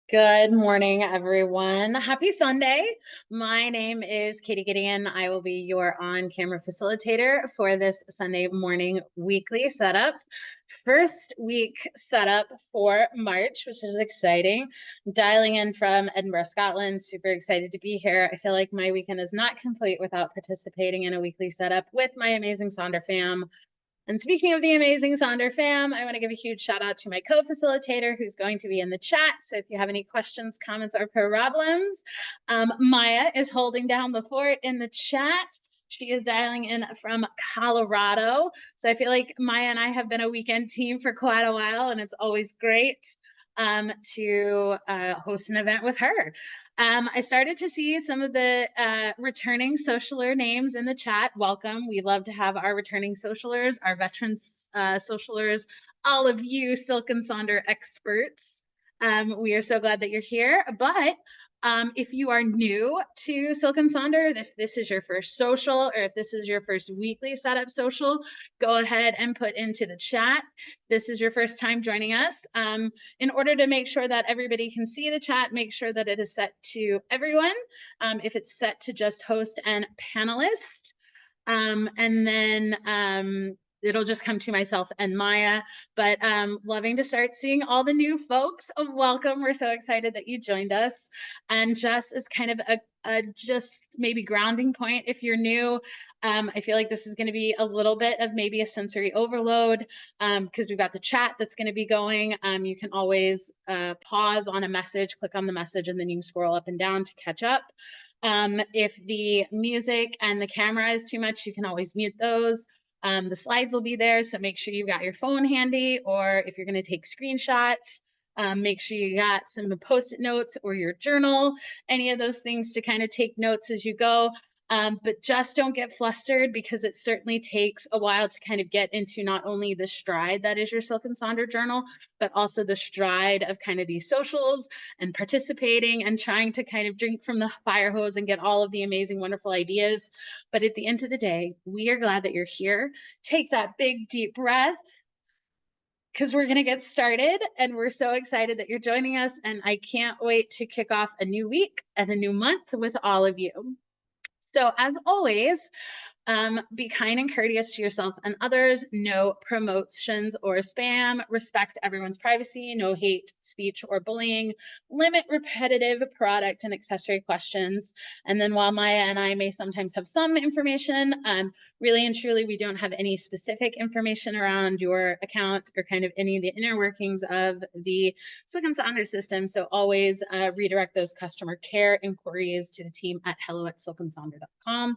Good morning, everyone. Happy Sunday. My name is Katie Gideon. I will be your on-camera facilitator for this Sunday morning weekly setup. First week setup for March, which is exciting. Dialing in from Edinburgh, Scotland. Super excited to be here. I feel like my weekend is not complete without participating in a weekly setup with my amazing Sonder fam. And speaking of the amazing Sonder fam, I want to give a huge shout out to my co-facilitator who's going to be in the chat. So if you have any questions, comments, or problems, Maya is holding down the fort in the chat. She is dialing in from Colorado. So I feel like Maya and I have been a weekend team for quite a while, and it's always great to host an event with her. I started to see some of the returning socialer names in the chat. Welcome. We love to have our returning socialers, our veterans socialers, all of you Silk and Sonder experts. We are so glad that you're here. But if you are new to Silk and Sonder, if this is your first social or if this is your first weekly setup social, go ahead and put into the chat. This is your first time joining us. In order to make sure that everybody can see the chat, make sure that it is set to everyone. If it's set to just host and panelist, and then it'll just come to myself and Maya, but loving to start seeing all the new folks. Welcome. We're so excited that you joined us. And just as kind of a just maybe grounding point, if you're new, I feel like this is going to be a little bit of maybe a sensory overload because we've got the chat that's going to be going. You can always pause on a message, click on the message, and then you can scroll up and down to catch up. If the music and the camera is too much, you can always mute those. The slides will be there, so make sure you've got your phone handy, or if you're going to take screenshots, make sure you got some post-it notes or your journal, any of those things to kind of take notes as you go. But just don't get flustered because it certainly takes a while to kind of get into not only the stride that is your Silk and Sonder journal, but also the stride of kind of these socials and participating and trying to kind of drink from the fire hose and get all of the amazing, wonderful ideas. But at the end of the day, we are glad that you're here. Take that big, deep breath because we're going to get started, and we're so excited that you're joining us. And I can't wait to kick off a new week and a new month with all of you. So as always, be kind and courteous to yourself and others. No promotions or spam. Respect everyone's privacy. No hate speech or bullying. Limit repetitive product and accessory questions. And then while Maya and I may sometimes have some information, really and truly, we don't have any specific information around your account or kind of any of the inner workings of the Silk and Sonder system. So always redirect those customer care inquiries to the team at hello@silkandsonder.com.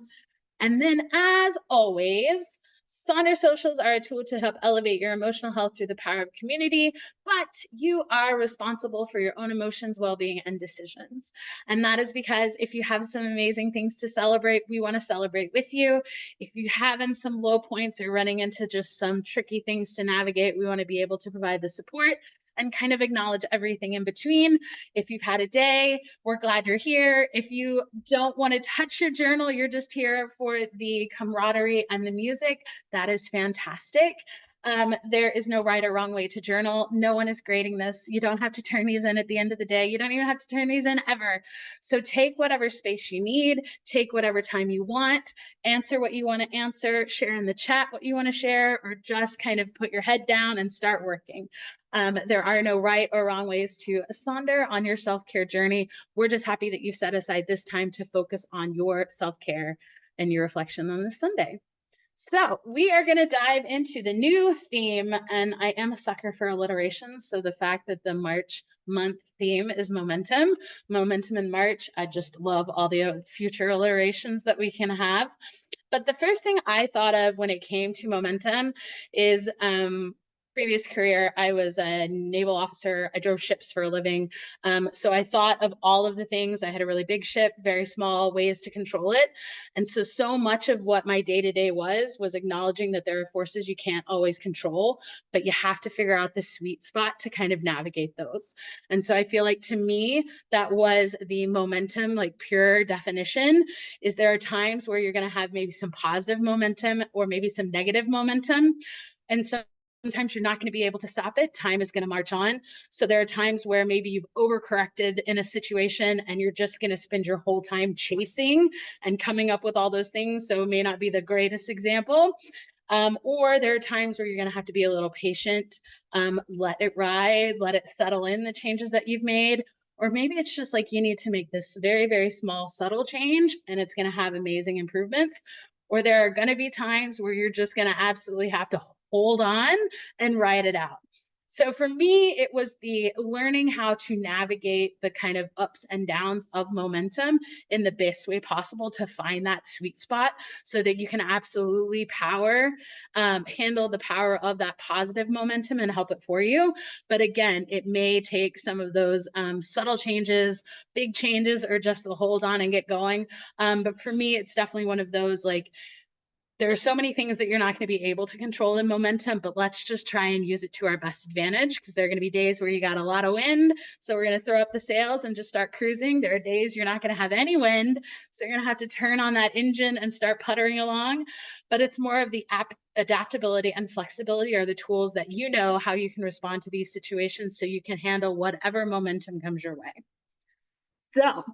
And then, as always, Sonder Socials are a tool to help elevate your emotional health through the power of community, but you are responsible for your own emotions, well-being, and decisions. And that is because if you have some amazing things to celebrate, we want to celebrate with you. If you having some low points or running into just some tricky things to navigate, we want to be able to provide the support and kind of acknowledge everything in between. If you've had a day, we're glad you're here. If you don't want to touch your journal, you're just here for the camaraderie and the music, that is fantastic. There is no right or wrong way to journal. No one is grading this. You don't have to turn these in at the end of the day. You don't even have to turn these in ever. So take whatever space you need, take whatever time you want, answer what you want to answer, share in the chat what you want to share, or just kind of put your head down and start working. There are no right or wrong ways to sonder on your self-care journey. We're just happy that you've set aside this time to focus on your self-care and your reflection on this Sunday. So we are going to dive into the new theme, and I am a sucker for alliteration. So the fact that the March month theme is momentum in March, I just love all the future alliterations that we can have. But the first thing I thought of when it came to momentum is previous career, I was a naval officer. I drove ships for a living. So I thought of all of the things. I had a really big ship, very small ways to control it. And so much of what my day-to-day was acknowledging that there are forces you can't always control, but you have to figure out the sweet spot to kind of navigate those. And so I feel like to me, that was the momentum, like pure definition, is there are times where you're going to have maybe some positive momentum or maybe some negative momentum. And so sometimes you're not going to be able to stop it. Time is going to march on. So there are times where maybe you've overcorrected in a situation and you're just going to spend your whole time chasing and coming up with all those things. So it may not be the greatest example. Or there are times where you're going to have to be a little patient, let it ride, let it settle in, the changes that you've made. Or maybe it's just like you need to make this very, very small, subtle change and it's going to have amazing improvements. Or there are going to be times where you're just going to absolutely have to hold on and ride it out. So for me, it was the learning how to navigate the kind of ups and downs of momentum in the best way possible to find that sweet spot so that you can absolutely handle the power of that positive momentum and help it for you. But again, it may take some of those subtle changes, big changes, or just the hold on and get going. But for me, it's definitely one of those like, there are so many things that you're not going to be able to control in momentum, but let's just try and use it to our best advantage because there are going to be days where you got a lot of wind. So we're going to throw up the sails and just start cruising. There are days you're not going to have any wind. So you're going to have to turn on that engine and start puttering along. But it's more of the adaptability and flexibility are the tools that you know how you can respond to these situations so you can handle whatever momentum comes your way. So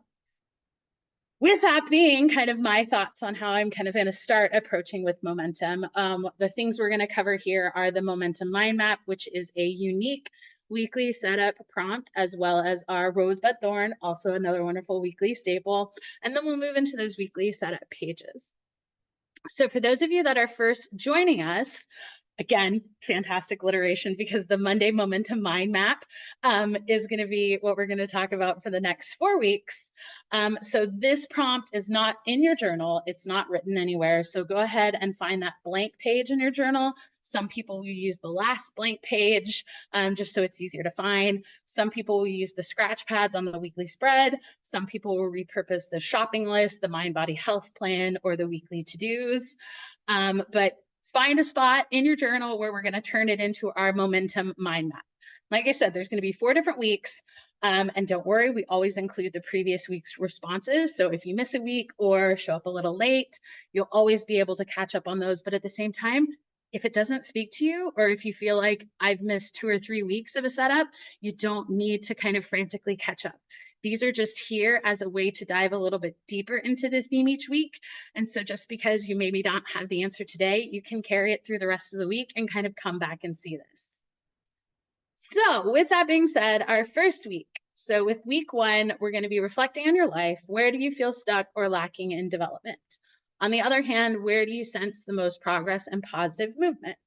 with that being kind of my thoughts on how I'm kind of going to start approaching with momentum, the things we're going to cover here are the momentum mind map, which is a unique weekly setup prompt, as well as our rosebud thorn, also another wonderful weekly staple. And then we'll move into those weekly setup pages. So for those of you that are first joining us, again, fantastic alliteration because the Monday Momentum Mind Map is going to be what we're going to talk about for the next 4 weeks. So this prompt is not in your journal. It's not written anywhere. So go ahead and find that blank page in your journal. Some people will use the last blank page just so it's easier to find. Some people will use the scratch pads on the weekly spread. Some people will repurpose the shopping list, the mind body health plan, or the weekly to-dos. But find a spot in your journal where we're going to turn it into our momentum mind map. Like I said, there's going to be 4 different weeks. And don't worry, we always include the previous week's responses. So if you miss a week or show up a little late, you'll always be able to catch up on those. But at the same time, if it doesn't speak to you, or if you feel like I've missed 2 or 3 weeks of a setup, you don't need to kind of frantically catch up. These are just here as a way to dive a little bit deeper into the theme each week. And so just because you maybe don't have the answer today, you can carry it through the rest of the week and kind of come back and see this. So with that being said, our first week. So with week 1, we're going to be reflecting on your life. Where do you feel stuck or lacking in development? On the other hand, where do you sense the most progress and positive movement?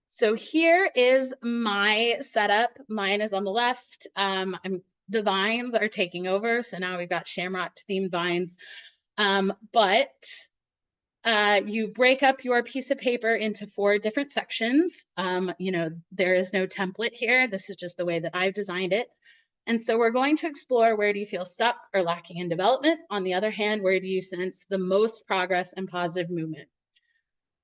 So here is my setup. Mine is on the left. The vines are taking over. So now we've got shamrock themed vines. But you break up your piece of paper into 4 different sections. There is no template here. This is just the way that I've designed it. And so we're going to explore where do you feel stuck or lacking in development? On the other hand, where do you sense the most progress and positive movement?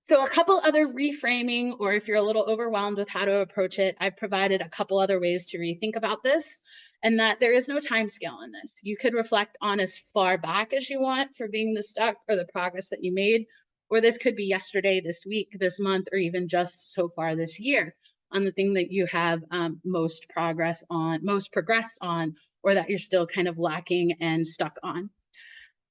So a couple other reframing, or if you're a little overwhelmed with how to approach it, I've provided a couple other ways to rethink about this, and that there is no time scale in this. You could reflect on as far back as you want for being the stuck or the progress that you made, or this could be yesterday, this week, this month, or even just so far this year on the thing that you have most progressed on, or that you're still kind of lacking and stuck on.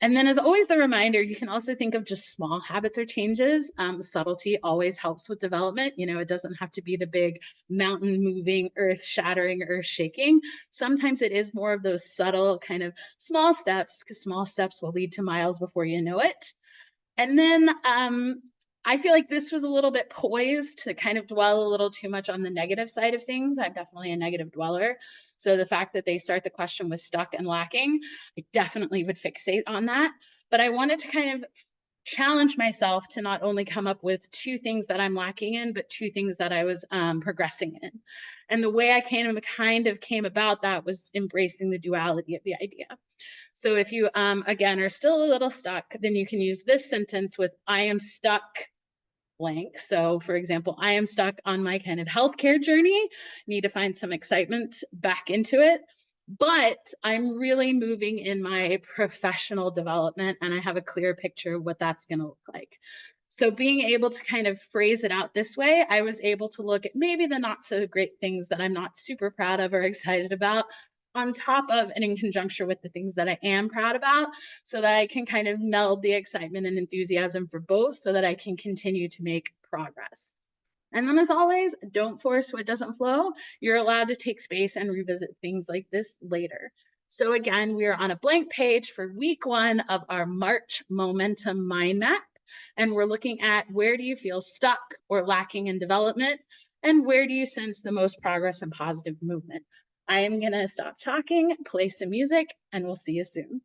And then as always, the reminder, you can also think of just small habits or changes. Subtlety always helps with development. It doesn't have to be the big mountain moving, earth shattering, earth shaking. Sometimes it is more of those subtle kind of small steps, because small steps will lead to miles before you know it. And then I feel like this was a little bit poised to kind of dwell a little too much on the negative side of things. I'm definitely a negative dweller. So the fact that they start the question with stuck and lacking, I definitely would fixate on that. But I wanted to kind of challenge myself to not only come up with 2 things that I'm lacking in, but 2 things that I was progressing in. And the way I kind of came about that was embracing the duality of the idea. So if you, again, are still a little stuck, then you can use this sentence with, I am stuck blank. So for example, I am stuck on my kind of healthcare journey, need to find some excitement back into it, but I'm really moving in my professional development and I have a clear picture of what that's going to look like. So being able to kind of phrase it out this way, I was able to look at maybe the not so great things that I'm not super proud of or excited about, on top of and in conjunction with the things that I am proud about, so that I can kind of meld the excitement and enthusiasm for both so that I can continue to make progress. And then, as always, don't force what doesn't flow. You're allowed to take space and revisit things like this later. So, again, we are on a blank page for week 1 of our March Momentum Mind Map. And we're looking at, where do you feel stuck or lacking in development? And where do you sense the most progress and positive movement? I am going to stop talking, play some music, and we'll see you soon.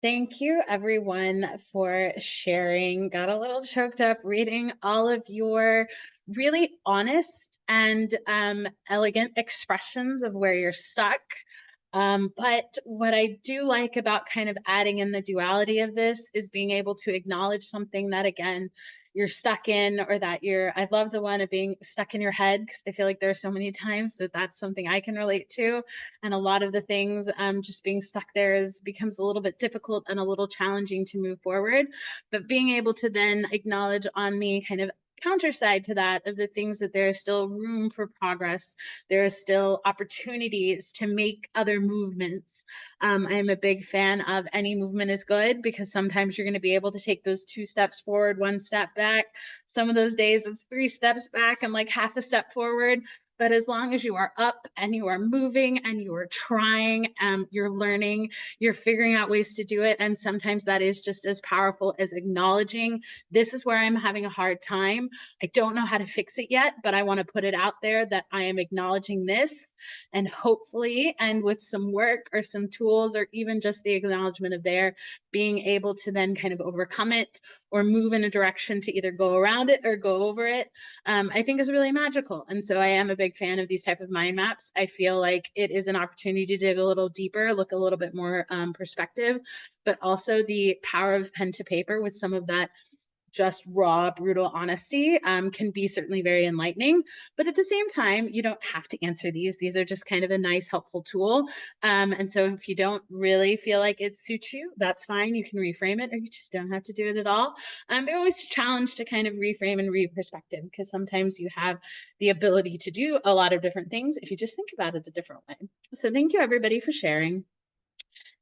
Thank you, everyone, for sharing. Got a little choked up reading all of your really honest and elegant expressions of where you're stuck. But what I do like about kind of adding in the duality of this is being able to acknowledge something that, again, you're stuck in, or that I love the one of being stuck in your head, because I feel like there are so many times that that's something I can relate to. And a lot of the things, just being stuck there becomes a little bit difficult and a little challenging to move forward. But being able to then acknowledge on the kind of counter side to that, of the things that there is still room for progress, there is still opportunities to make other movements. I am a big fan of any movement is good, because sometimes you're going to be able to take those 2 steps forward, 1 step back. Some of those days it's 3 steps back and like half a step forward. But as long as you are up and you are moving and you are trying, you're learning, you're figuring out ways to do it. And sometimes that is just as powerful as acknowledging, this is where I'm having a hard time. I don't know how to fix it yet, but I want to put it out there that I am acknowledging this. And hopefully, and with some work or some tools, or even just the acknowledgement of there, being able to then kind of overcome it or move in a direction to either go around it or go over it, I think is really magical. And so I am a big fan of these type of mind maps. I feel like it is an opportunity to dig a little deeper, look a little bit more perspective, but also the power of pen to paper with some of that just raw, brutal honesty can be certainly very enlightening. But at the same time, you don't have to answer these. These are just kind of a nice, helpful tool. And so if you don't really feel like it suits you, that's fine. You can reframe it, or you just don't have to do it at all. But always a challenge to kind of reframe and re-perspective, because sometimes you have the ability to do a lot of different things if you just think about it a different way. So thank you, everybody, for sharing.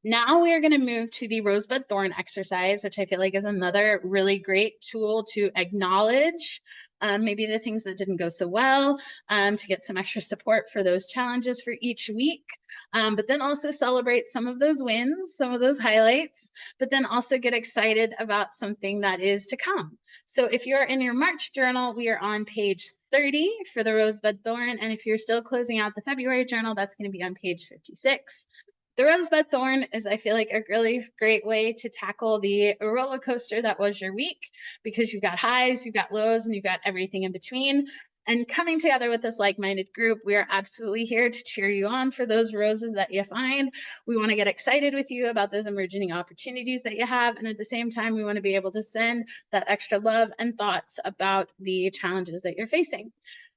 Now we are going to move to the rosebud thorn exercise, which I feel like is another really great tool to acknowledge maybe the things that didn't go so well, to get some extra support for those challenges for each week, but then also celebrate some of those wins, some of those highlights, but then also get excited about something that is to come. So if you're in your March journal, we are on page 30 for the rosebud thorn. And if you're still closing out the February journal, that's going to be on page 56. The rosebud thorn is, I feel like, a really great way to tackle the roller coaster that was your week, because you've got highs, you've got lows, and you've got everything in between. And coming together with this like-minded group, we are absolutely here to cheer you on for those roses that you find. We want to get excited with you about those emerging opportunities that you have. And at the same time, we want to be able to send that extra love and thoughts about the challenges that you're facing.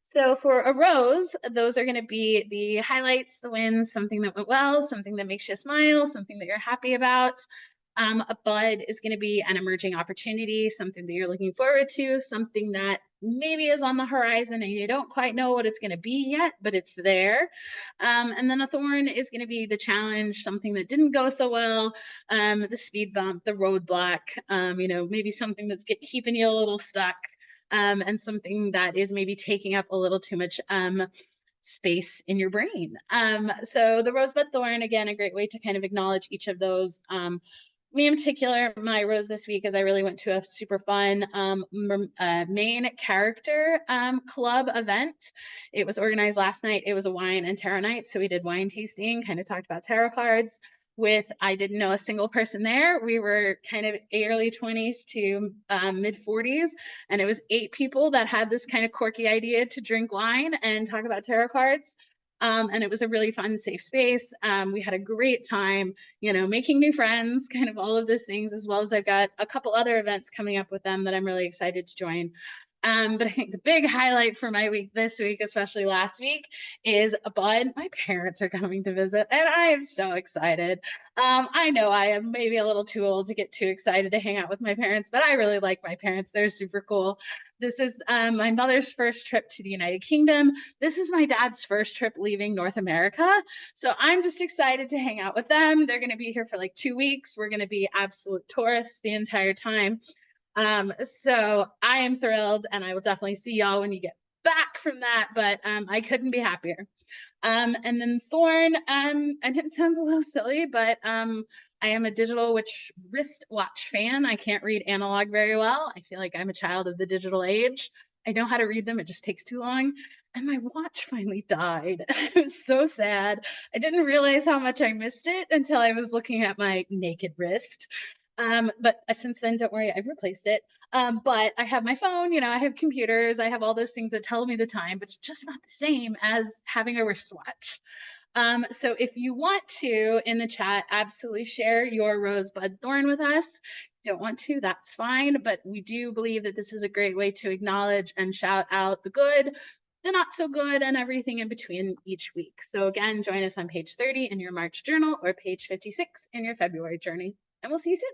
So for a rose, those are going to be the highlights, the wins, something that went well, something that makes you smile, something that you're happy about. A bud is going to be an emerging opportunity, something that you're looking forward to, something that maybe is on the horizon and you don't quite know what it's going to be yet, but it's there. And then a thorn is going to be the challenge, something that didn't go so well, the speed bump, the roadblock, maybe something that's keeping you a little stuck, and something that is maybe taking up a little too much space in your brain. So the rosebud thorn, again, a great way to kind of acknowledge each of those. Me in particular, my rose this week is I really went to a super fun main character club event. It was organized last night. It was a wine and tarot night. So we did wine tasting, kind of talked about tarot cards. I didn't know a single person there. We were kind of early 20s to mid 40s, and it was 8 people that had this kind of quirky idea to drink wine and talk about tarot cards. And it was a really fun, safe space. We had a great time, making new friends, kind of all of those things, as well as I've got a couple other events coming up with them that I'm really excited to join. But I think the big highlight for my week this week, especially last week, is Bud. My parents are coming to visit, and I am so excited. I know I am maybe a little too old to get too excited to hang out with my parents, but I really like my parents. They're super cool. This is my mother's first trip to the United Kingdom. This is my dad's first trip leaving North America. So I'm just excited to hang out with them. They're going to be here for like 2 weeks. We're going to be absolute tourists the entire time. So I am thrilled, and I will definitely see y'all when you get back from that, but I couldn't be happier. And then Thorn, and it sounds a little silly, but I am a digital wristwatch fan. I can't read analog very well. I feel like I'm a child of the digital age. I know how to read them, it just takes too long. And my watch finally died. It was so sad. I didn't realize how much I missed it until I was looking at my naked wrist. But since then, don't worry, I've replaced it. But I have my phone, I have computers, I have all those things that tell me the time, but it's just not the same as having a wristwatch. So if you want to in the chat, absolutely share your rosebud thorn with us. Don't want to, that's fine. But we do believe that this is a great way to acknowledge and shout out the good, the not so good, and everything in between each week. So again, join us on page 30 in your March journal or page 56 in your February journey. And we'll see you soon.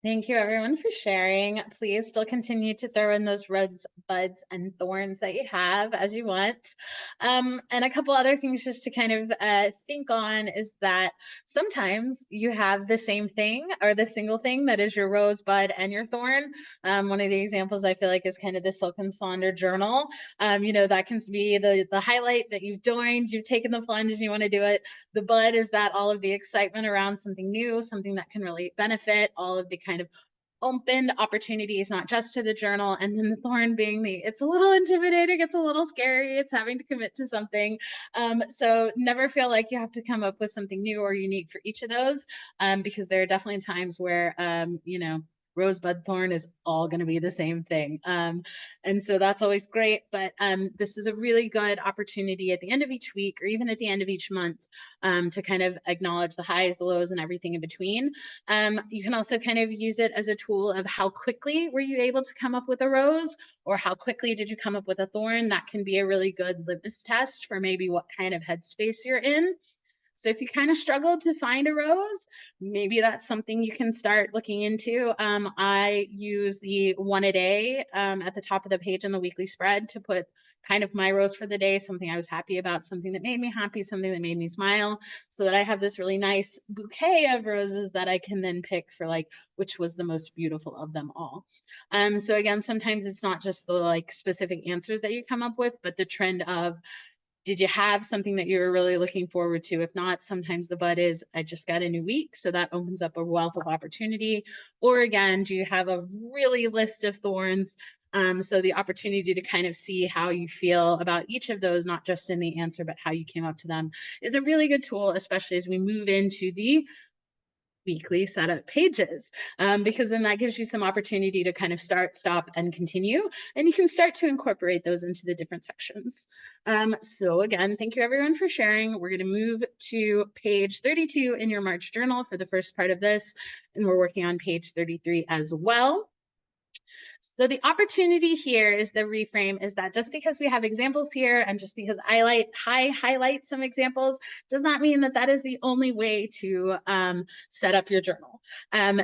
Thank you everyone for sharing. Please still continue to throw in those rosebuds and thorns that you have as you want. And a couple other things just to kind of think on is that sometimes you have the same thing or the single thing that is your rosebud and your thorn. One of the examples I feel like is kind of the Silk and Sonder journal. That can be the highlight that you've joined, you've taken the plunge and you want to do it. The bud is that all of the excitement around something new, something that can really benefit, all of the kind of opened opportunities, not just to the journal. And then the thorn being it's a little intimidating, it's a little scary, it's having to commit to something. So never feel like you have to come up with something new or unique for each of those, because there are definitely times where, rosebud thorn is all going to be the same thing. And so that's always great. But this is a really good opportunity at the end of each week or even at the end of each month to kind of acknowledge the highs, the lows, and everything in between. You can also kind of use it as a tool of how quickly were you able to come up with a rose, or how quickly did you come up with a thorn. That can be a really good litmus test for maybe what kind of headspace you're in. So if you kind of struggled to find a rose, maybe that's something you can start looking into. I use the one a day at the top of the page in the weekly spread to put kind of my rose for the day, something I was happy about, something that made me happy, something that made me smile, so that I have this really nice bouquet of roses that I can then pick for like which was the most beautiful of them all. So again, sometimes it's not just the like specific answers that you come up with, but the trend of, did you have something that you were really looking forward to? If not, sometimes the but is, I just got a new week. So that opens up a wealth of opportunity. Or again, do you have a really list of thorns? So the opportunity to kind of see how you feel about each of those, not just in the answer, but how you came up to them, is a really good tool, especially as we move into the weekly setup pages, because then that gives you some opportunity to kind of start, stop, and continue, and you can start to incorporate those into the different sections. So again, thank you everyone for sharing. We're going to move to page 32 in your March journal for the first part of this, and we're working on page 33 as well. So the opportunity here is the reframe is that just because we have examples here and just because I highlight some examples does not mean that that is the only way to set up your journal.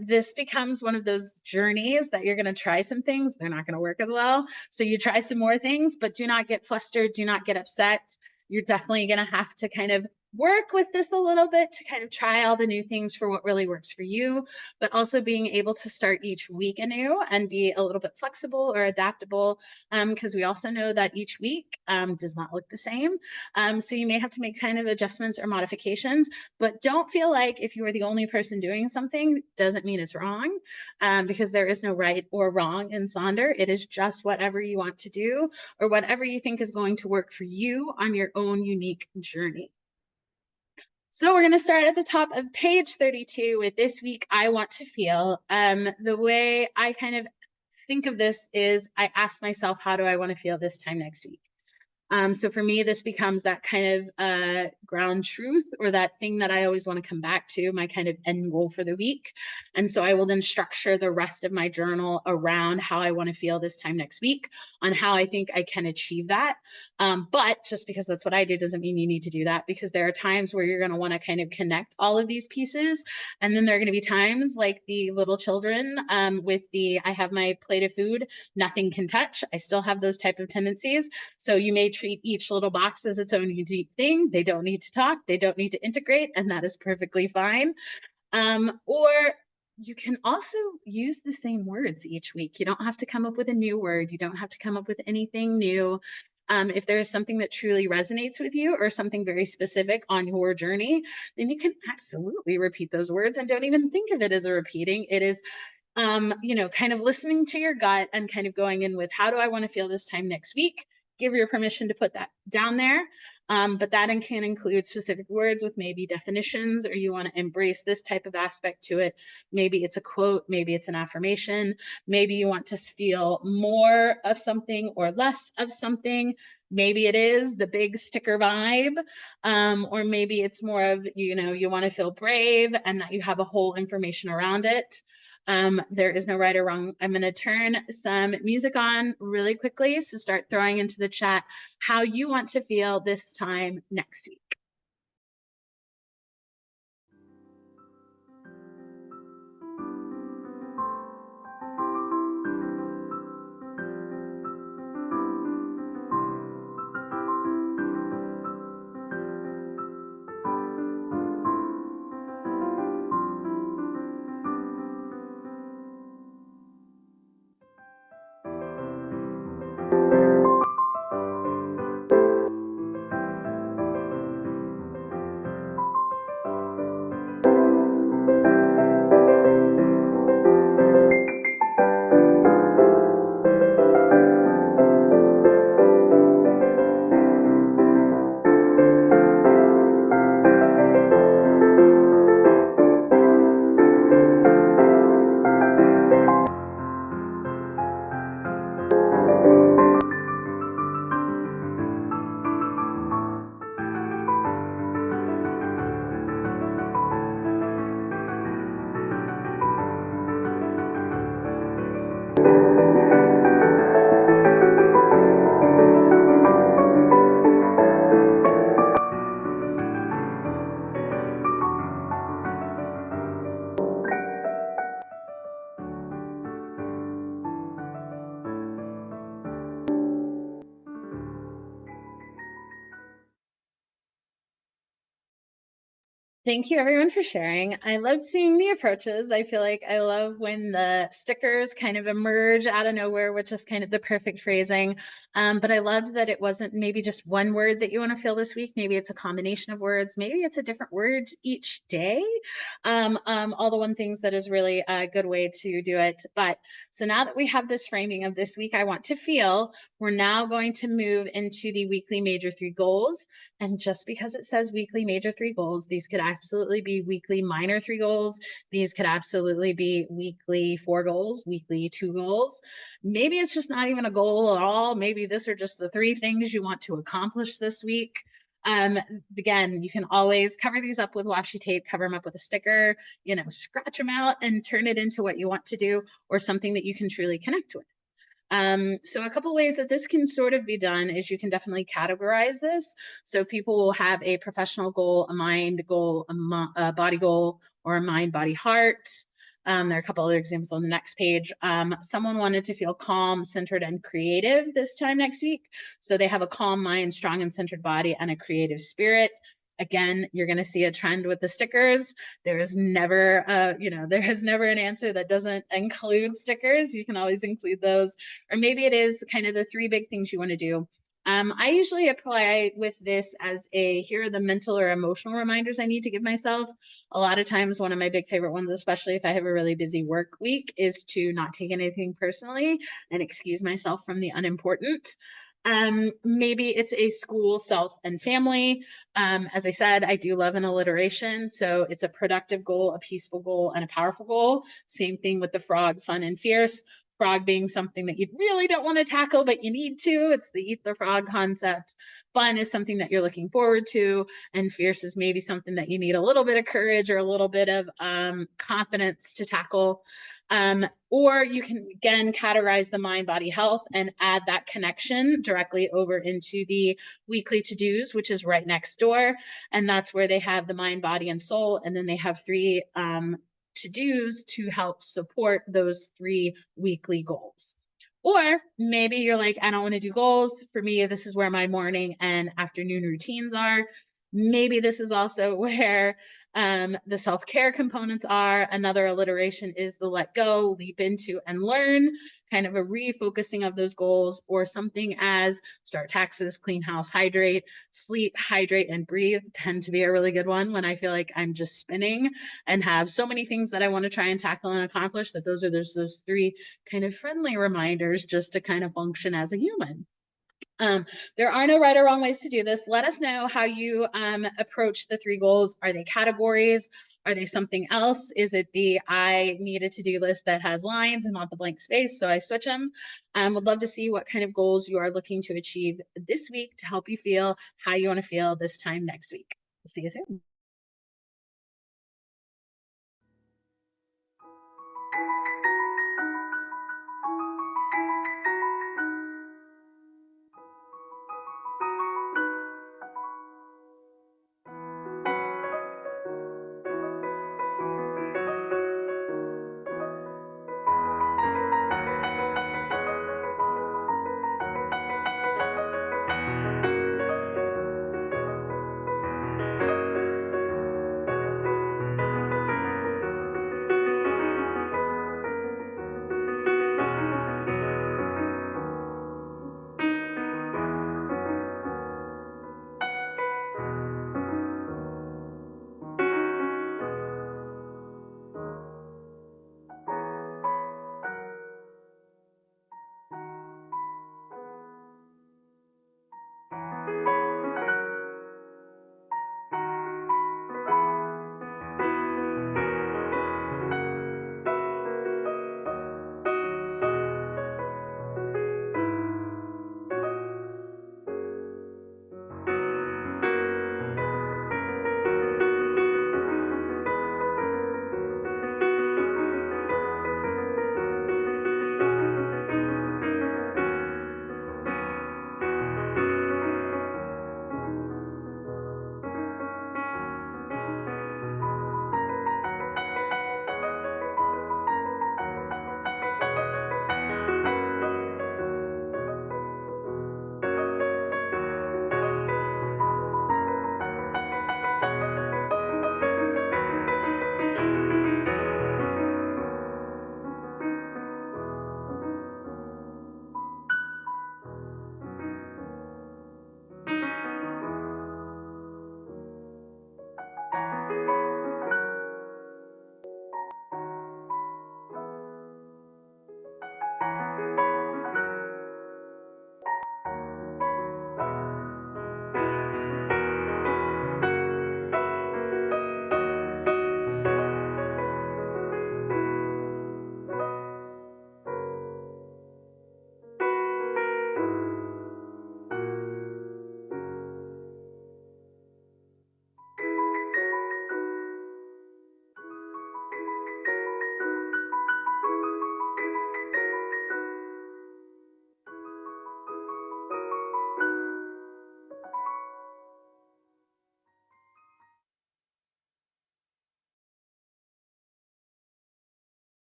This becomes one of those journeys that you're going to try some things. They're not going to work as well. So you try some more things, but do not get flustered. Do not get upset. You're definitely going to have to kind of work with this a little bit to kind of try all the new things for what really works for you, but also being able to start each week anew and be a little bit flexible or adaptable, because we also know that each week does not look the same. So you may have to make kind of adjustments or modifications, but don't feel like if you are the only person doing something, doesn't mean it's wrong, because there is no right or wrong in Sonder. It is just whatever you want to do or whatever you think is going to work for you on your own unique journey. So we're going to start at the top of page 32 with this week, I want to feel. The way I kind of think of this is I ask myself, how do I want to feel this time next week? So for me, this becomes that kind of ground truth, or that thing that I always want to come back to, my kind of end goal for the week. And so I will then structure the rest of my journal around how I want to feel this time next week, on how I think I can achieve that. But just because that's what I do doesn't mean you need to do that, because there are times where you're going to want to kind of connect all of these pieces. And then there are going to be times like the little children with the, I have my plate of food, nothing can touch. I still have those type of tendencies. So you may treat each little box as its own unique thing. They don't need to talk. They don't need to integrate, and that is perfectly fine. Or you can also use the same words each week. You don't have to come up with a new word. You don't have to come up with anything new. If there's something that truly resonates with you or something very specific on your journey, then you can absolutely repeat those words and don't even think of it as a repeating. It is kind of listening to your gut and kind of going in with, how do I want to feel this time next week? Give your permission to put that down there. But that can include specific words with maybe definitions, or you want to embrace this type of aspect to it. Maybe it's a quote, maybe it's an affirmation, maybe you want to feel more of something or less of something. Maybe it is the big sticker vibe, or maybe it's more of, you want to feel brave and that you have a whole information around it. There is no right or wrong. I'm going to turn some music on really quickly. So start throwing into the chat how you want to feel this time next week. Thank you everyone for sharing. I loved seeing the approaches. I feel like I love when the stickers kind of emerge out of nowhere, which is kind of the perfect phrasing. But I loved that it wasn't maybe just one word that you want to feel this week. Maybe it's a combination of words. Maybe it's a different word each day. All the one things that is really a good way to do it. But so now that we have this framing of this week, I want to feel, we're now going to move into the weekly major three goals. And just because it says weekly major three goals, these could absolutely be weekly minor three goals. These could absolutely be weekly four goals, weekly two goals. Maybe it's just not even a goal at all. Maybe this are just the three things you want to accomplish this week. Um, Again, you can always cover these up with washi tape, cover them up with a sticker, scratch them out and turn it into what you want to do or something that you can truly connect with. So a couple ways that this can sort of be done is you can definitely categorize this. So people will have a professional goal, a mind goal, a body goal, or a mind, body, heart. There are a couple other examples on the next page. Someone wanted to feel calm, centered, and creative this time next week. So they have a calm mind, strong and centered body, and a creative spirit. Again, you're going to see a trend with the stickers. There is never, there is never an answer that doesn't include stickers. You can always include those. Or maybe it is kind of the three big things you want to do. I usually apply with this as here are the mental or emotional reminders I need to give myself. A lot of times, one of my big favorite ones, especially if I have a really busy work week, is to not take anything personally and excuse myself from the unimportant. Maybe it's a school, self, and family. As I said, I do love an alliteration. So it's a productive goal, a peaceful goal, and a powerful goal. Same thing with the frog, fun and fierce. Frog being something that you really don't want to tackle, but you need to. It's the eat the frog concept. Fun is something that you're looking forward to. And fierce is maybe something that you need a little bit of courage or a little bit of confidence to tackle. Or you can, again, categorize the mind, body, health and add that connection directly over into the weekly to-dos, which is right next door. And that's where they have the mind, body, and soul. And then they have three to-dos to help support those three weekly goals. Or maybe you're like, I don't want to do goals. For me, this is where my morning and afternoon routines are. Maybe this is also where the self-care components are. Another alliteration is the let go, leap into, and learn, kind of a refocusing of those goals, or something as start taxes, clean house, hydrate, sleep, hydrate, and breathe tend to be a really good one when I feel like I'm just spinning and have so many things that I want to try and tackle and accomplish that there's those three kind of friendly reminders just to kind of function as a human. There are no right or wrong ways to do this. Let us know how you approach the three goals. Are they categories? Are they something else? Is it the I need a to-do list that has lines and not the blank space, so I switch them? Would love to see what kind of goals you are looking to achieve this week to help you feel how you want to feel this time next week. See you soon.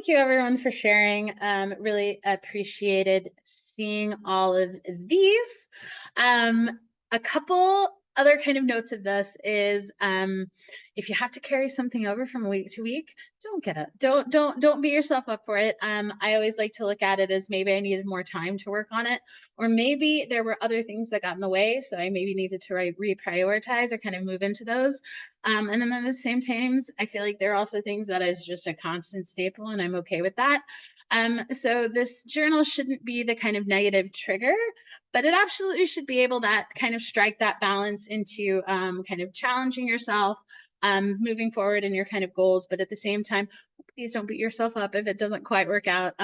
thank you everyone for sharing. Really appreciated seeing all of these. A couple other kind of notes of this is if you have to carry something over from week to week, don't get it. Don't beat yourself up for it. I always like to look at it as maybe I needed more time to work on it, or maybe there were other things that got in the way, so I maybe needed to reprioritize or kind of move into those. And then at the same times, I feel like there are also things that is just a constant staple, and I'm okay with that. So this journal shouldn't be the kind of negative trigger, but it absolutely should be able to kind of strike that balance into kind of challenging yourself, moving forward in your kind of goals. But at the same time, please don't beat yourself up if it doesn't quite work out,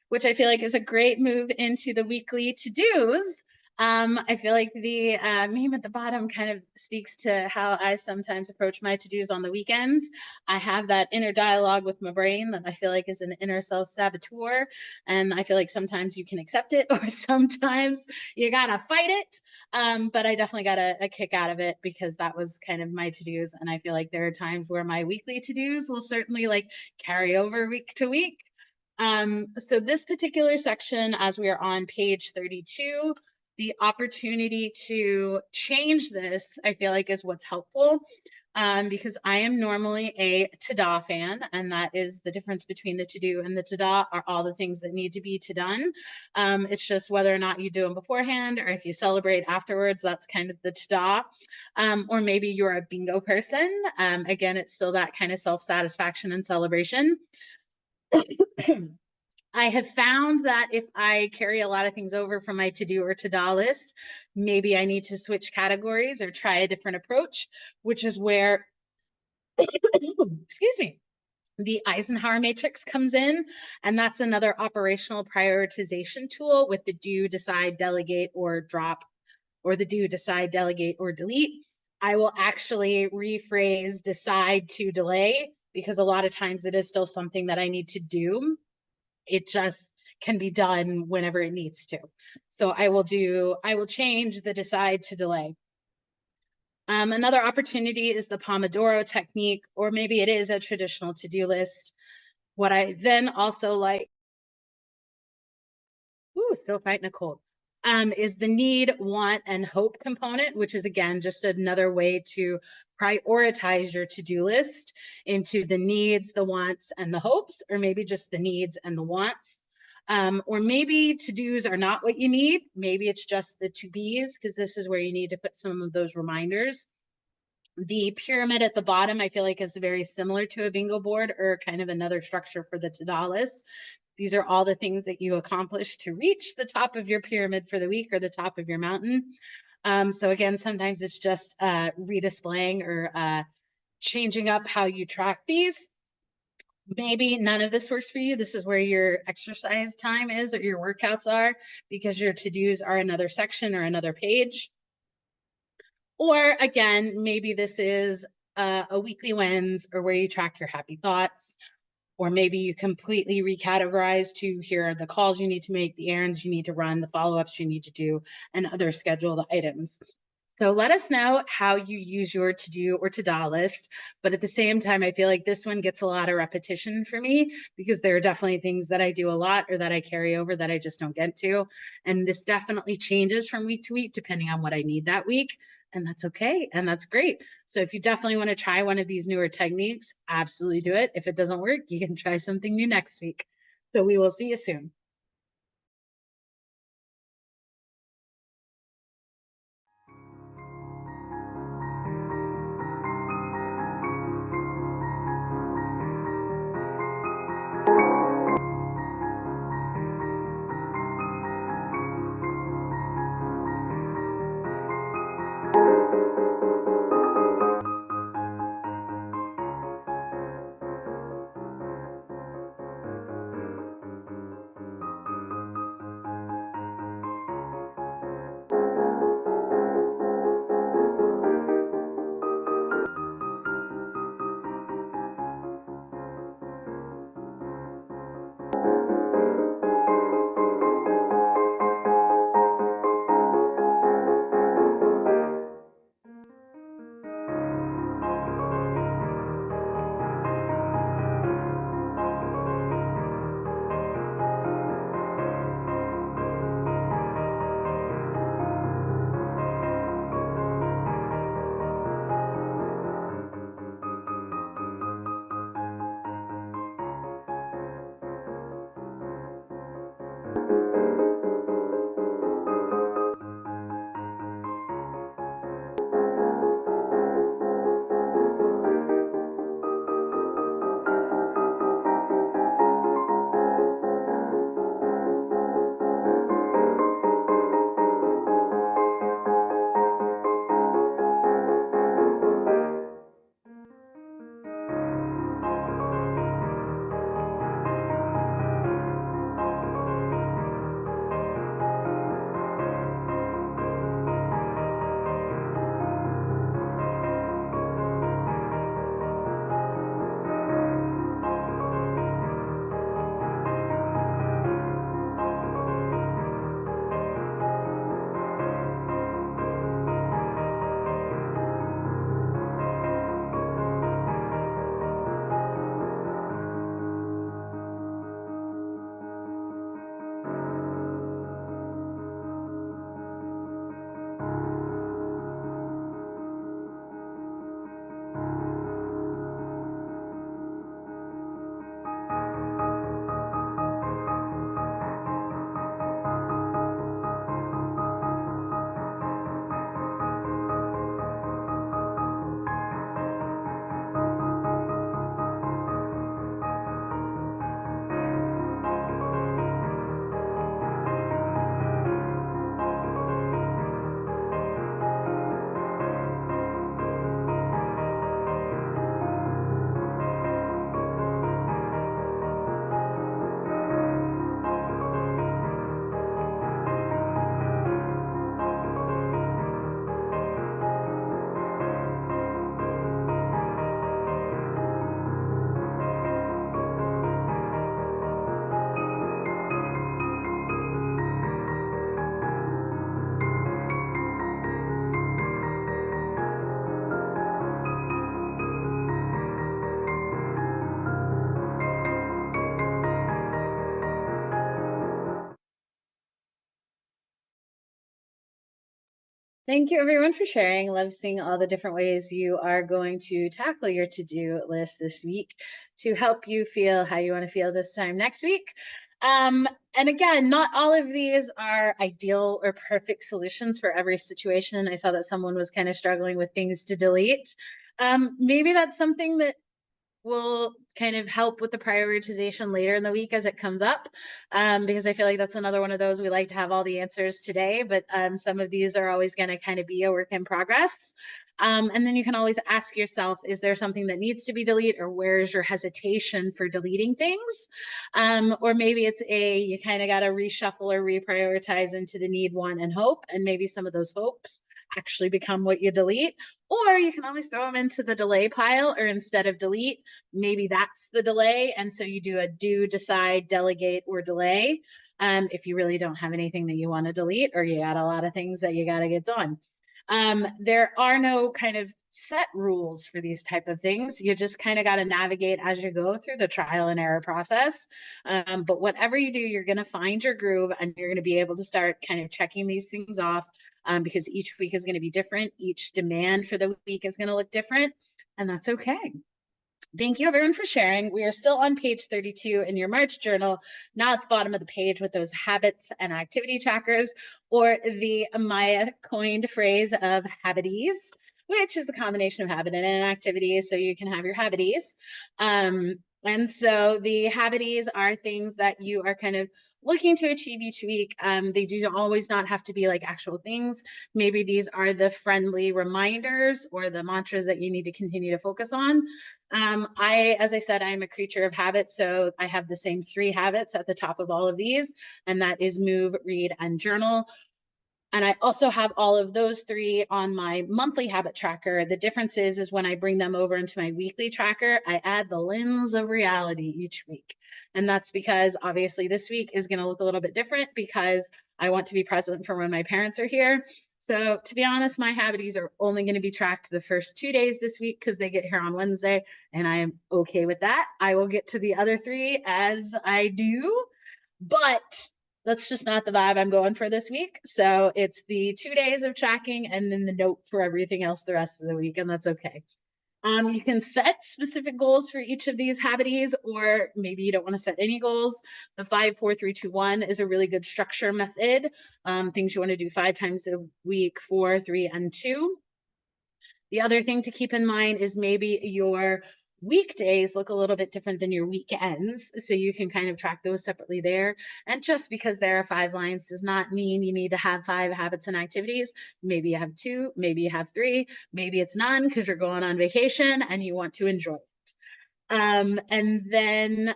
which I feel like is a great move into the weekly to-dos. I feel like the meme at the bottom kind of speaks to how I sometimes approach my to-dos on the weekends. I have that inner dialogue with my brain that I feel like is an inner self-saboteur, and I feel like sometimes you can accept it or sometimes you gotta fight it. But I definitely got a kick out of it because that was kind of my to-dos, and I feel like there are times where my weekly to-dos will certainly like carry over week to week. So this particular section, as we are on page 32, the opportunity to change this, I feel like, is what's helpful, because I am normally a to-da fan, and that is the difference between the to-do and the to-da are all the things that need to be to-done. It's just whether or not you do them beforehand or if you celebrate afterwards, that's kind of the to-da. Or maybe you're a bingo person. Again, it's still that kind of self-satisfaction and celebration. I have found that if I carry a lot of things over from my to-do or to-do list, maybe I need to switch categories or try a different approach, which is where, excuse me, the Eisenhower matrix comes in. And that's another operational prioritization tool with the do, decide, delegate, or drop, or the do, decide, delegate, or delete. I will actually rephrase decide to delay because a lot of times it is still something that I need to do. It just can be done whenever it needs to. So I will change the decide to delay. Another opportunity is the Pomodoro technique, or maybe it is a traditional to-do list. What I then also like, still fighting a cold, is the need, want, and hope component, which is again just another way to prioritize your to-do list into the needs, the wants, and the hopes, or maybe just the needs and the wants. Or maybe to-dos are not what you need. Maybe it's just the to-bes, because this is where you need to put some of those reminders. The pyramid at the bottom, I feel like, is very similar to a bingo board or kind of another structure for the to-do list. These are all the things that you accomplish to reach the top of your pyramid for the week or the top of your mountain. So again, sometimes it's just redisplaying or changing up how you track these. Maybe none of this works for you. This is where your exercise time is or your workouts are, because your to-dos are another section or another page. Or again, maybe this is a weekly wins or where you track your happy thoughts. Or maybe you completely recategorize to here are the calls you need to make, the errands you need to run, the follow-ups you need to do, and other scheduled items. So let us know how you use your to-do or to-do list. But at the same time, I feel like this one gets a lot of repetition for me because there are definitely things that I do a lot or that I carry over that I just don't get to. And this definitely changes from week to week, depending on what I need that week. And that's okay. And that's great. So if you definitely want to try one of these newer techniques, absolutely do it. If it doesn't work, you can try something new next week. So we will see you soon. Thank you everyone for sharing. Love seeing all the different ways you are going to tackle your to-do list this week to help you feel how you want to feel this time next week. Um, and again, not all of these are ideal or perfect solutions for every situation. I saw that someone was kind of struggling with things to delete. Maybe that's something that will kind of help with the prioritization later in the week as it comes up, because I feel like that's another one of those we like to have all the answers today, but some of these are always going to kind of be a work in progress. And then you can always ask yourself, is there something that needs to be deleted, or where's your hesitation for deleting things? Or maybe it's you kind of got to reshuffle or reprioritize into the need, want, and hope, and maybe some of those hopes actually become what you delete. Or you can always throw them into the delay pile, or instead of delete, maybe that's the delay. And so you do a do, decide, delegate, or delay. If you really don't have anything that you want to delete, or you got a lot of things that you got to get done. There are no kind of set rules for these type of things. You just kind of got to navigate as you go through the trial and error process. But whatever you do, you're going to find your groove, and you're going to be able to start kind of checking these things off, because each week is going to be different. Each demand for the week is going to look different, and that's okay. Thank you everyone for sharing. We are still on page 32 in your March journal, now at the bottom of the page with those habits and activity trackers, or the Maya coined phrase of habities, which is the combination of habit and activity. So you can have your habities. And so the habities are things that you are kind of looking to achieve each week. They do always not have to be like actual things. Maybe these are the friendly reminders or the mantras that you need to continue to focus on. As I said, I'm a creature of habits, so I have the same 3 habits at the top of all of these, and that is move, read, and journal. And I also have all of those 3 on my monthly habit tracker. The difference is when I bring them over into my weekly tracker, I add the lens of reality each week. And that's because obviously this week is going to look a little bit different, because I want to be present for when my parents are here. So to be honest, my habities are only going to be tracked the first 2 days this week, because they get here on Wednesday, and I am okay with that. I will get to the other 3 as I do, but that's just not the vibe I'm going for this week. So it's the 2 days of tracking and then the note for everything else the rest of the week, and that's okay. You can set specific goals for each of these habities, or maybe you don't want to set any goals. The 5, 4, 3, 2, 1 is a really good structure method. Things you want to do 5 times a week, 4, 3, and 2. The other thing to keep in mind is maybe your weekdays look a little bit different than your weekends. So you can kind of track those separately there. And just because there are 5 lines does not mean you need to have 5 habits and activities. Maybe you have 2, maybe you have 3, maybe it's none because you're going on vacation and you want to enjoy it. And then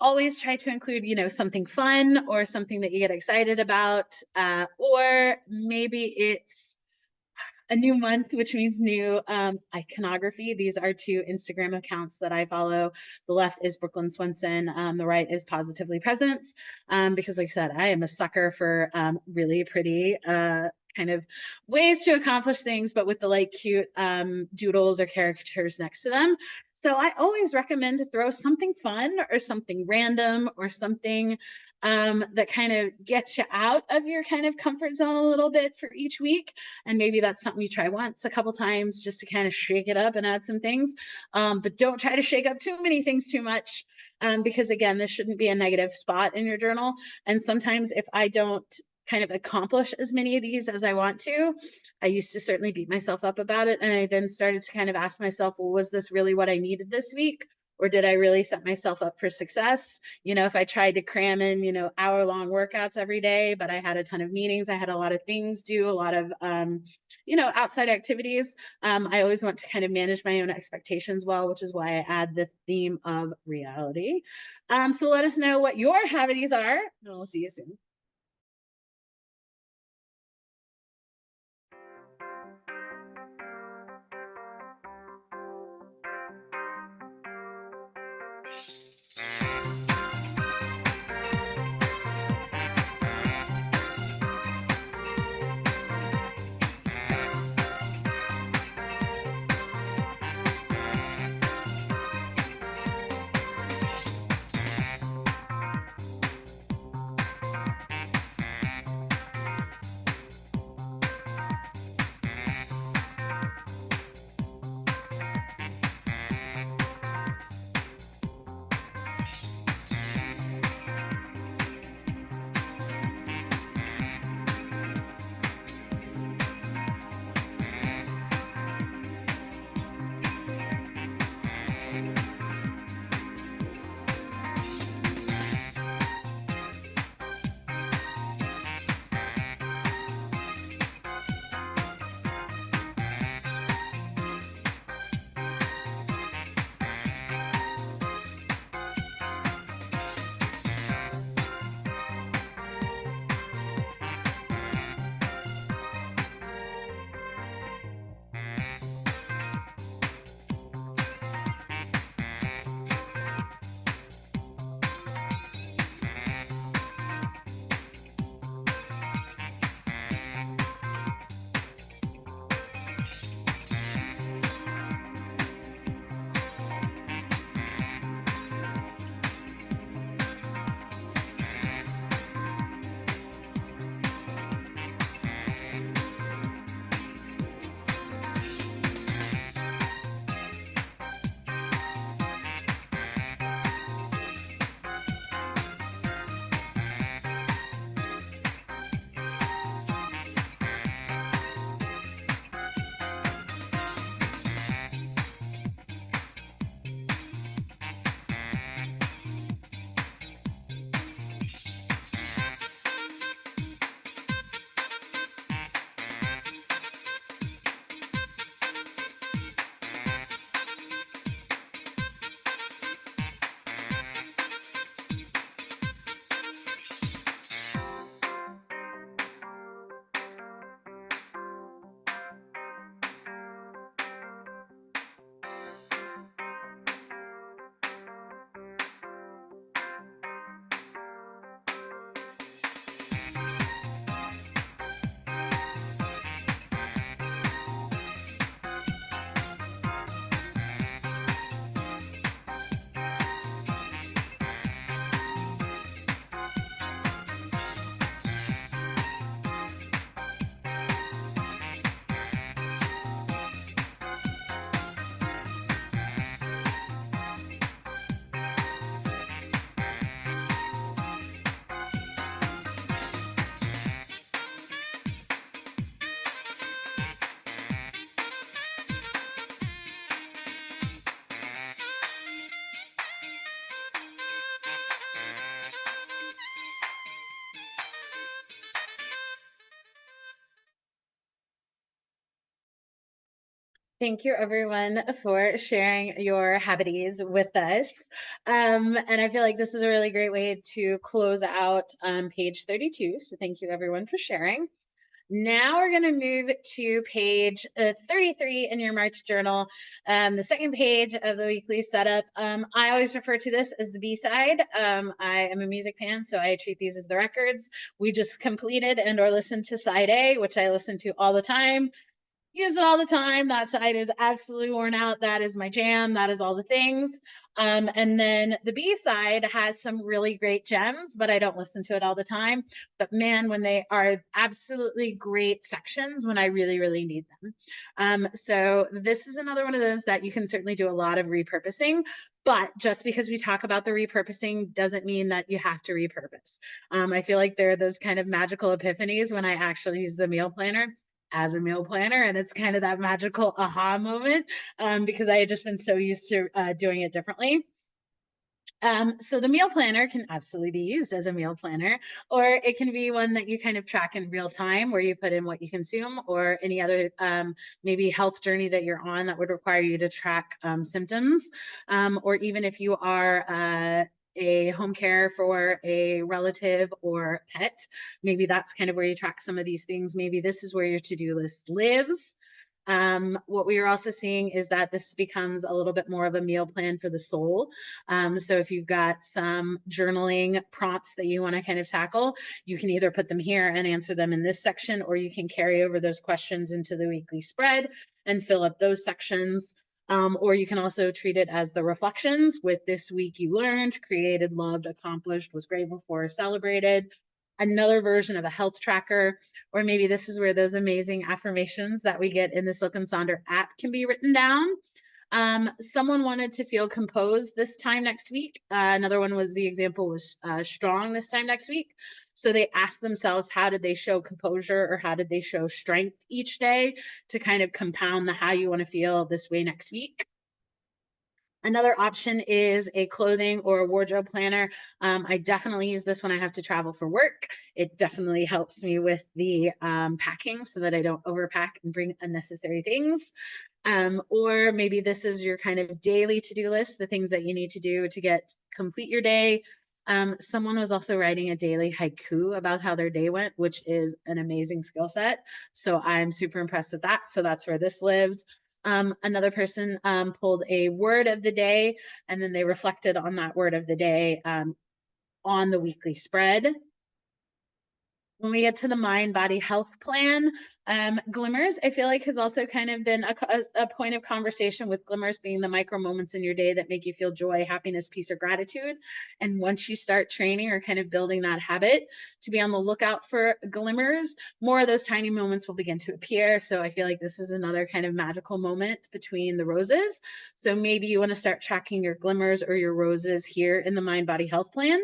always try to include, something fun or something that you get excited about, or maybe it's a new month, which means new iconography. These are 2 Instagram accounts that I follow. The left is Brooklyn Swenson. The right is Positively Presence. Because like I said, I am a sucker for really pretty kind of ways to accomplish things, but with the like cute doodles or caricatures next to them. So I always recommend to throw something fun or something random or something that kind of gets you out of your kind of comfort zone a little bit for each week. And maybe that's something you try once, a couple times, just to kind of shake it up and add some things. But don't try to shake up too many things too much, because again, this shouldn't be a negative spot in your journal. And sometimes if I don't kind of accomplish as many of these as I want to, I used to certainly beat myself up about it. And I then started to kind of ask myself, well, was this really what I needed this week? Or did I really set myself up for success? If I tried to cram in, hour-long workouts every day, but I had a ton of meetings, I had a lot of things due, a lot of, outside activities. I always want to kind of manage my own expectations well, which is why I add the theme of reality. So let us know what your habities are, and we'll see you soon. Thank you, everyone, for sharing your habits with us. And I feel like this is a really great way to close out page 32. So thank you, everyone, for sharing. Now we're going to move to page 33 in your March journal, the second page of the weekly setup. I always refer to this as the B-side. I am a music fan, so I treat these as the records. We just completed and or listened to side A, which I listen to all the time. Use it all the time. That side is absolutely worn out. That is my jam. That is all the things. And then the B side has some really great gems, but I don't listen to it all the time. But man, when they are absolutely great sections, when I really, really need them. So this is another one of those that you can certainly do a lot of repurposing. But just because we talk about the repurposing doesn't mean that you have to repurpose. I feel like there are those kind of magical epiphanies when I actually use the meal planner as a meal planner, and it's kind of that magical aha moment because I had just been so used to doing it differently. So the meal planner can absolutely be used as a meal planner, or it can be one that you kind of track in real time where you put in what you consume or any other maybe health journey that you're on that would require you to track symptoms. Or even if you are a home care for a relative or pet, maybe that's kind of where you track some of these things. Maybe this is where your to-do list lives. What we are also seeing is that this becomes a little bit more of a meal plan for the soul. So if you've got some journaling prompts that you want to kind of tackle, you can either put them here and answer them in this section, or you can carry over those questions into the weekly spread and fill up those sections. Or you can also treat it as the reflections with this week you learned, created, loved, accomplished, was grateful for, celebrated. Another version of a health tracker, or maybe this is where those amazing affirmations that we get in the Silk and Sonder app can be written down. Someone wanted to feel composed this time next week. Another one was the example was strong this time next week. So they asked themselves, how did they show composure or how did they show strength each day to kind of compound the how you want to feel this way next week. Another option is a clothing or a wardrobe planner. I definitely use this when I have to travel for work. It definitely helps me with the packing so that I don't overpack and bring unnecessary things. Or maybe this is your kind of daily to-do list, the things that you need to do to complete your day. Someone was also writing a daily haiku about how their day went, which is an amazing skill set. So I'm super impressed with that. So that's where this lived. Another person pulled a word of the day, and then they reflected on that word of the day on the weekly spread. When we get to the mind body health plan, glimmers, I feel like has also kind of been a point of conversation, with glimmers being the micro moments in your day that make you feel joy, happiness, peace, or gratitude. And once you start training or kind of building that habit to be on the lookout for glimmers, more of those tiny moments will begin to appear. So I feel like this is another kind of magical moment between the roses. So maybe you want to start tracking your glimmers or your roses here in the mind body health plan.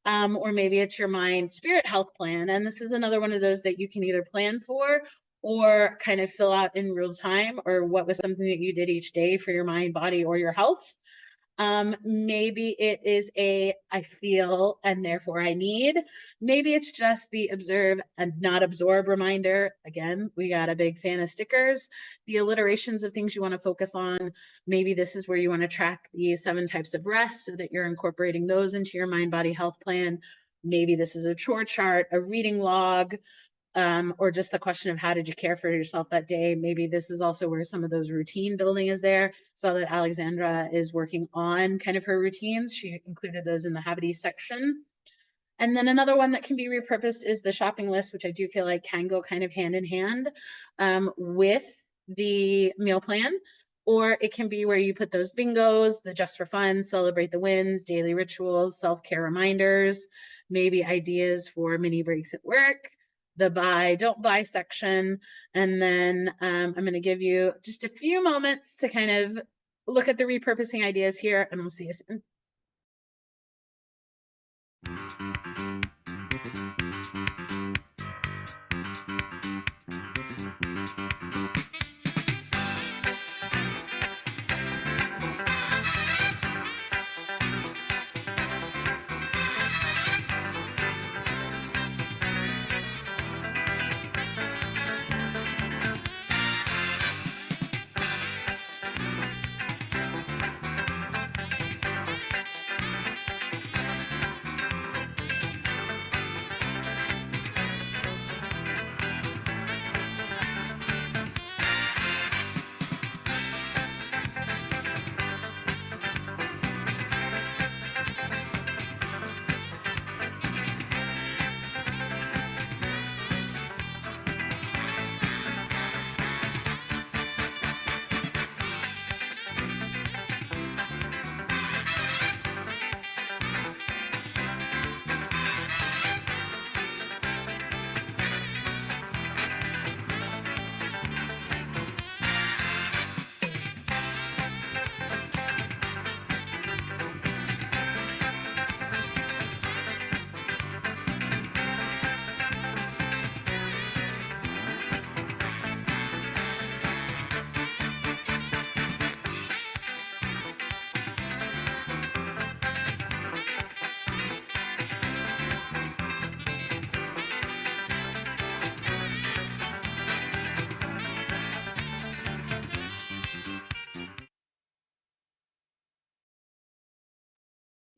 Or maybe it's your mind spirit health plan. And this is another one of those that you can either plan for or kind of fill out in real time, or what was something that you did each day for your mind, body, or your health. Maybe it is I feel and therefore I need. Maybe it's just the observe and not absorb reminder. Again, we got a big fan of stickers. The alliterations of things you want to focus on. Maybe this is where you want to track the 7 types of rest so that you're incorporating those into your mind body health plan. Maybe this is a chore chart, a reading log, or just the question of how did you care for yourself that day. Maybe this is also where some of those routine building is there. So that Alexandra is working on kind of her routines. She included those in the habity section. And then another one that can be repurposed is the shopping list, which I do feel like can go kind of hand in hand with the meal plan. Or it can be where you put those bingos, the just for fun, celebrate the wins, daily rituals, self-care reminders, maybe ideas for mini breaks at work, the buy, don't buy section. And then I'm going to give you just a few moments to kind of look at the repurposing ideas here, and we'll see you soon.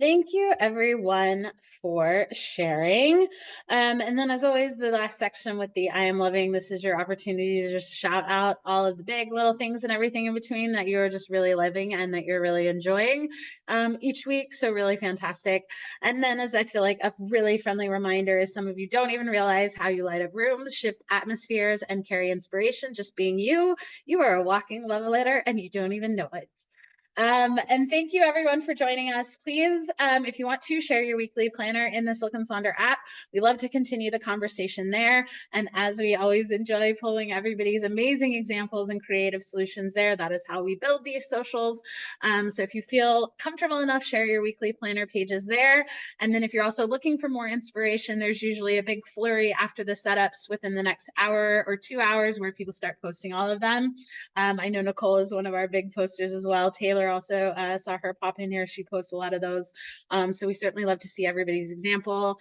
Thank you everyone for sharing. And then as always, the last section with the I am loving, this is your opportunity to just shout out all of the big little things and everything in between that you're just really living and that you're really enjoying each week. So really fantastic. And then as I feel like a really friendly reminder is some of you don't even realize how you light up rooms, shift atmospheres, and carry inspiration. Just being you, you are a walking love letter and you don't even know it. And thank you everyone for joining us. Please, if you want to share your weekly planner in the Silk and Sonder app, we love to continue the conversation there. And as we always enjoy pulling everybody's amazing examples and creative solutions there, that is how we build these socials. So if you feel comfortable enough, share your weekly planner pages there. And then if you're also looking for more inspiration, there's usually a big flurry after the setups within the next hour or 2 hours where people start posting all of them. I know Nicole is one of our big posters as well. Taylor also saw her pop in here. She posts a lot of those. So we certainly love to see everybody's example.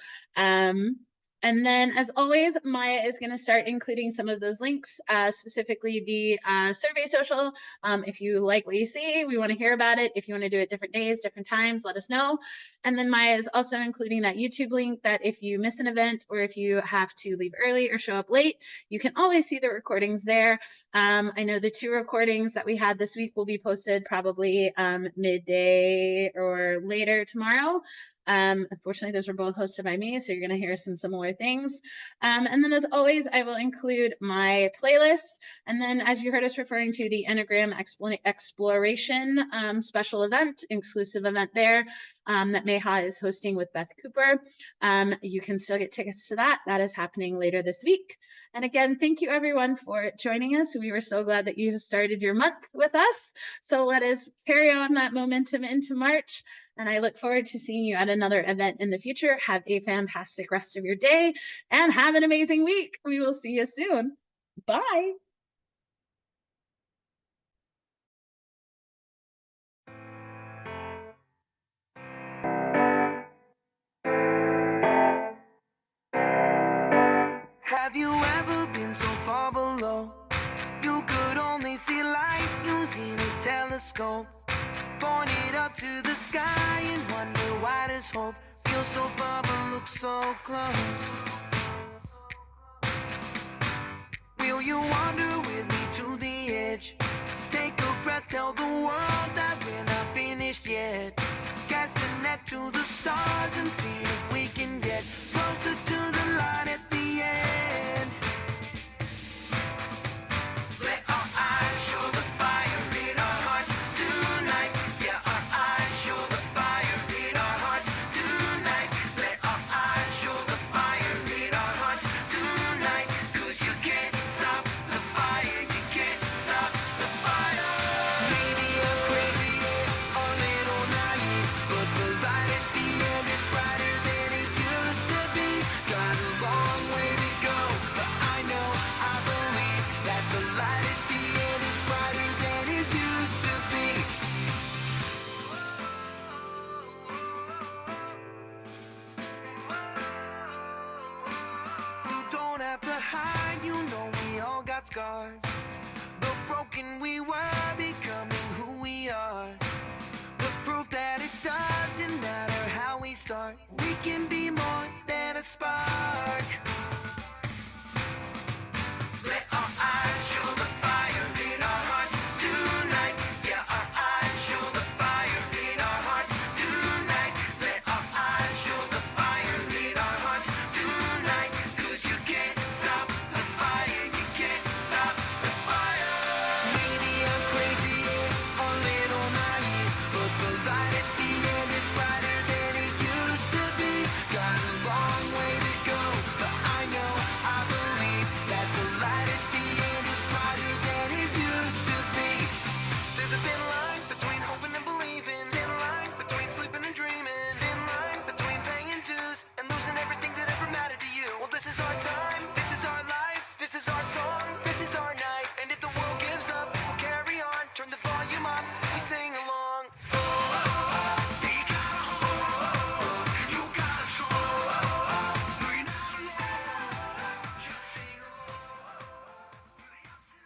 And then, as always, Maya is going to start including some of those links, specifically the survey social. If you like what you see, we want to hear about it. If you want to do it different days, different times, let us know. And then Maya is also including that YouTube link that if you miss an event or if you have to leave early or show up late, you can always see the recordings there. I know the 2 recordings that we had this week will be posted probably midday or later tomorrow. Unfortunately, those were both hosted by me, so you're going to hear some similar things. And then as always, I will include my playlist. And then as you heard us referring to the Enneagram Exploration special event, exclusive event there that Meha is hosting with Beth Cooper. You can still get tickets to that. That is happening later this week. And again, thank you everyone for joining us. We were so glad that you started your month with us. So let us carry on that momentum into March. And I look forward to seeing you at another event in the future. Have a fantastic rest of your day and have an amazing week. We will see you soon. Bye. Have you ever been so far below? You could only see light using a telescope. Point it up to the sky and wonder why there's hope. Feel so far but look so close. Will you wander with me to the edge? Take a breath, tell the world that we're not finished yet. Cast a net to the stars and see if we can get closer to the light at the end. Let our eyes show the fire in our hearts tonight. Yeah, our eyes show the fire in our hearts tonight. Let our eyes show the fire in our hearts tonight. 'Cause you can't stop the fire, you can't stop the fire. Maybe I'm crazy, a little naive, but the light at the end is brighter than it used to be. Got a long way to go, but I know, I believe that the light at the end is brighter than it used to be. You don't have to hide, you know we all got scars. The broken we